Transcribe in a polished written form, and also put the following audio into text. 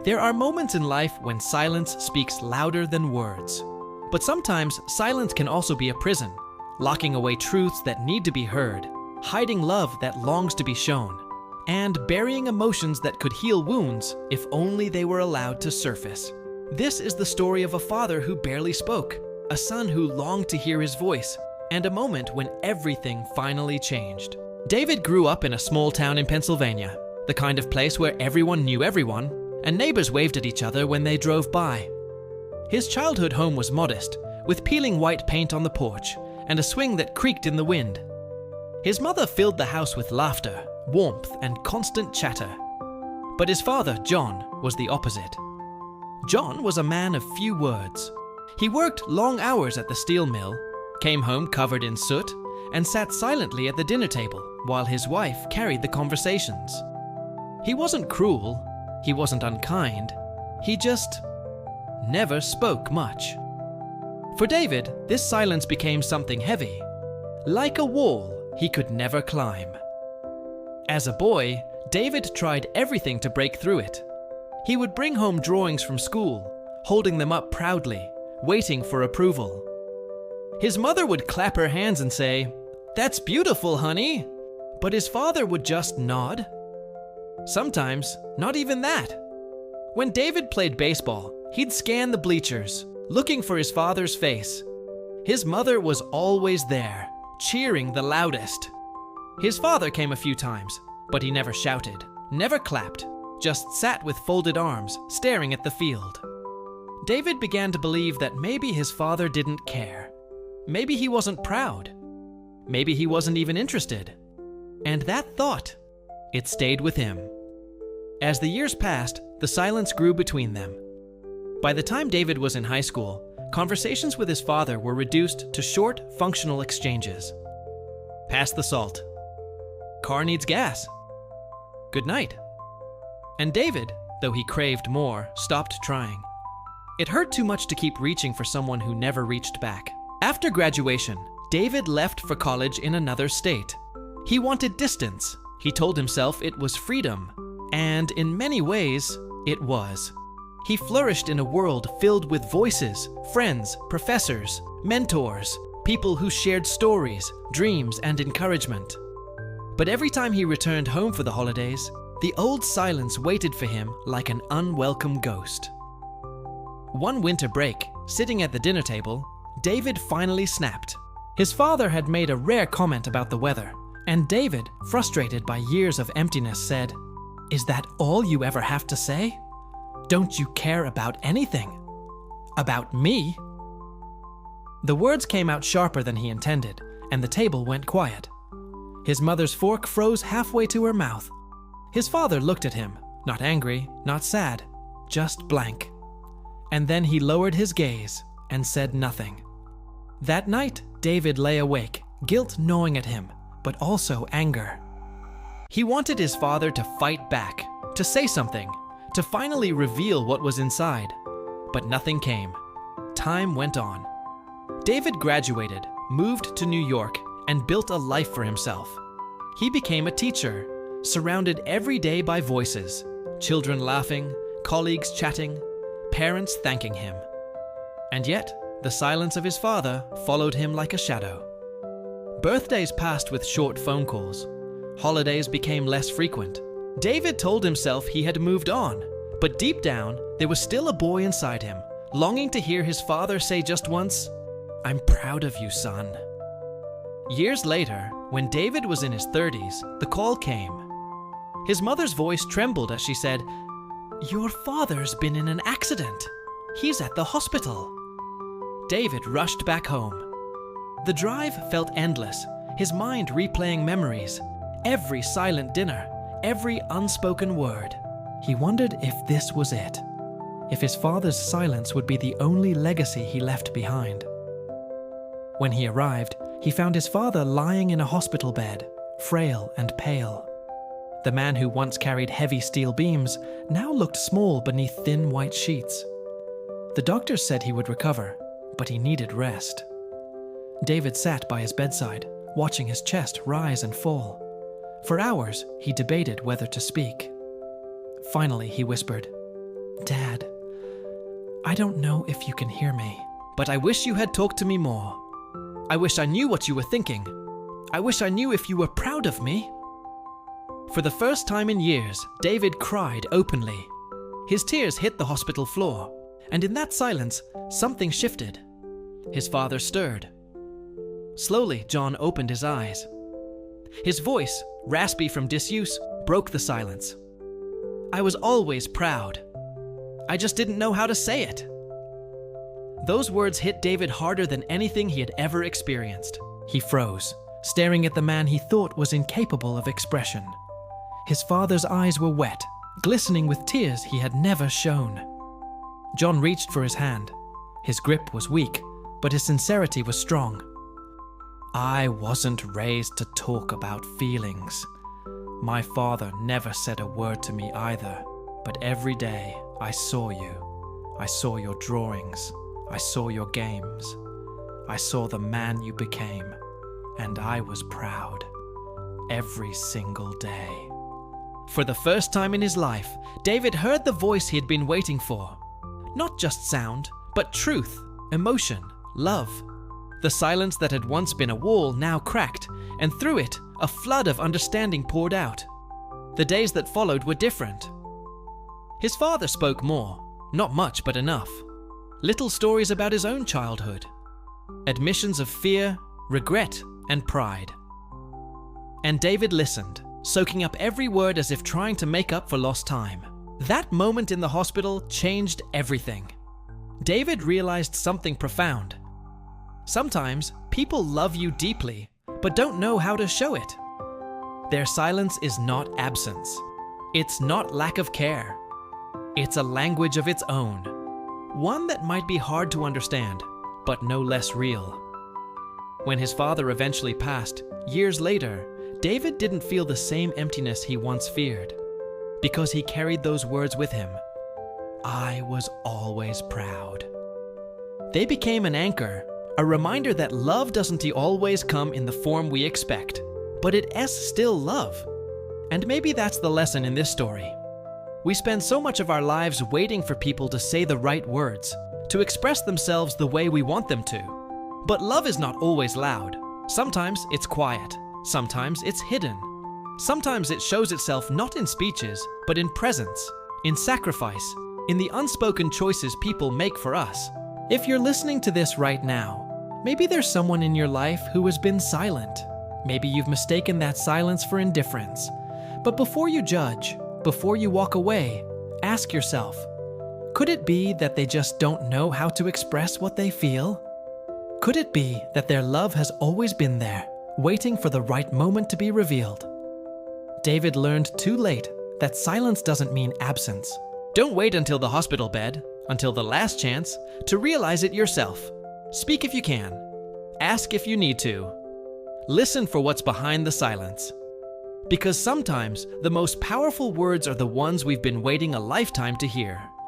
There are moments in life when silence speaks louder than words. But sometimes silence can also be a prison, locking away truths that need to be heard, hiding love that longs to be shown, and burying emotions that could heal wounds if only they were allowed to surface. This is the story of a father who barely spoke, a son who longed to hear his voice, and a moment when everything finally changed. David grew up in a small town in Pennsylvania, the kind of place where everyone knew everyone, and neighbors waved at each other when they drove by. His childhood home was modest, with peeling white paint on the porch and a swing that creaked in the wind. His mother filled the house with laughter, warmth, and constant chatter. But his father, John, was the opposite. John was a man of few words. He worked long hours at the steel mill, came home covered in soot, and sat silently at the dinner table while his wife carried the conversations. He wasn't cruel, he wasn't unkind, he just never spoke much. For David, this silence became something heavy, like a wall he could never climb. As a boy, David tried everything to break through it. He would bring home drawings from school, holding them up proudly, waiting for approval. His mother would clap her hands and say, "That's beautiful, honey," but his father would just nod. Sometimes, not even that. When David played baseball, he'd scan the bleachers, looking for his father's face. His mother was always there, cheering the loudest. His father came a few times, but he never shouted, never clapped, just sat with folded arms, staring at the field. David began to believe that maybe his father didn't care. Maybe he wasn't proud. Maybe he wasn't even interested. And that thought, it stayed with him. As the years passed, the silence grew between them. By the time David was in high school, conversations with his father were reduced to short, functional exchanges. Pass the salt. Car needs gas. Good night. And David, though he craved more, stopped trying. It hurt too much to keep reaching for someone who never reached back. After graduation, David left for college in another state. He wanted distance. He told himself it was freedom. And in many ways, it was. He flourished in a world filled with voices, friends, professors, mentors, people who shared stories, dreams, and encouragement. But every time he returned home for the holidays, the old silence waited for him like an unwelcome ghost. One winter break, sitting at the dinner table, David finally snapped. His father had made a rare comment about the weather, and David, frustrated by years of emptiness, said, "Is that all you ever have to say? Don't you care about anything? About me?" The words came out sharper than he intended, and the table went quiet. His mother's fork froze halfway to her mouth. His father looked at him, not angry, not sad, just blank. And then he lowered his gaze and said nothing. That night, David lay awake, guilt gnawing at him, but also anger. He wanted his father to fight back, to say something, to finally reveal what was inside. But nothing came. Time went on. David graduated, moved to New York, and built a life for himself. He became a teacher, surrounded every day by voices, children laughing, colleagues chatting, parents thanking him. And yet, the silence of his father followed him like a shadow. Birthdays passed with short phone calls. Holidays became less frequent. David told himself he had moved on, but deep down, there was still a boy inside him, longing to hear his father say just once, "I'm proud of you, son." Years later, when David was in his 30s, the call came. His mother's voice trembled as she said, "Your father's been in an accident. He's at the hospital." David rushed back home. The drive felt endless, his mind replaying memories, every silent dinner, every unspoken word. He wondered if this was it, if his father's silence would be the only legacy he left behind. When he arrived, he found his father lying in a hospital bed, frail and pale. The man who once carried heavy steel beams now looked small beneath thin white sheets. The doctors said he would recover, but he needed rest. David sat by his bedside, watching his chest rise and fall. For hours, he debated whether to speak. Finally, he whispered, Dad, I don't know if you can hear me, but I wish you had talked to me more. I wish I knew what you were thinking. I wish I knew if you were proud of me. For the first time in years, David cried openly. His tears hit the hospital floor, and in that silence, something shifted. His father stirred. Slowly, John opened his eyes. His voice, raspy from disuse, broke the silence. I was always proud. I just didn't know how to say it. Those words hit David harder than anything he had ever experienced. He froze, staring at the man he thought was incapable of expression. His father's eyes were wet, glistening with tears he had never shown. John reached for his hand. His grip was weak, but his sincerity was strong. I wasn't raised to talk about feelings. My father never said a word to me either, but every day I saw you. I saw your drawings. I saw your games. I saw the man you became, and I was proud. Every single day. For the first time in his life, David heard the voice he had been waiting for. Not just sound, but truth, emotion, love. The silence that had once been a wall now cracked, and through it, a flood of understanding poured out. The days that followed were different. His father spoke more, not much but enough. Little stories about his own childhood. Admissions of fear, regret, and pride. And David listened, soaking up every word as if trying to make up for lost time. That moment in the hospital changed everything. David realized something profound. Sometimes people love you deeply, but don't know how to show it. Their silence is not absence. It's not lack of care. It's a language of its own. One that might be hard to understand, but no less real. When his father eventually passed, years later, David didn't feel the same emptiness he once feared, because he carried those words with him. I was always proud. They became an anchor, a reminder that love doesn't always come in the form we expect, but it is still love. And maybe that's the lesson in this story. We spend so much of our lives waiting for people to say the right words, to express themselves the way we want them to. But love is not always loud. Sometimes it's quiet. Sometimes it's hidden. Sometimes it shows itself not in speeches, but in presence, in sacrifice, in the unspoken choices people make for us. If you're listening to this right now, maybe there's someone in your life who has been silent. Maybe you've mistaken that silence for indifference. But before you judge, before you walk away, ask yourself, could it be that they just don't know how to express what they feel? Could it be that their love has always been there, waiting for the right moment to be revealed? David learned too late that silence doesn't mean absence. Don't wait until the hospital bed, until the last chance, to realize it yourself. Speak if you can. Ask if you need to. Listen for what's behind the silence. Because sometimes the most powerful words are the ones we've been waiting a lifetime to hear.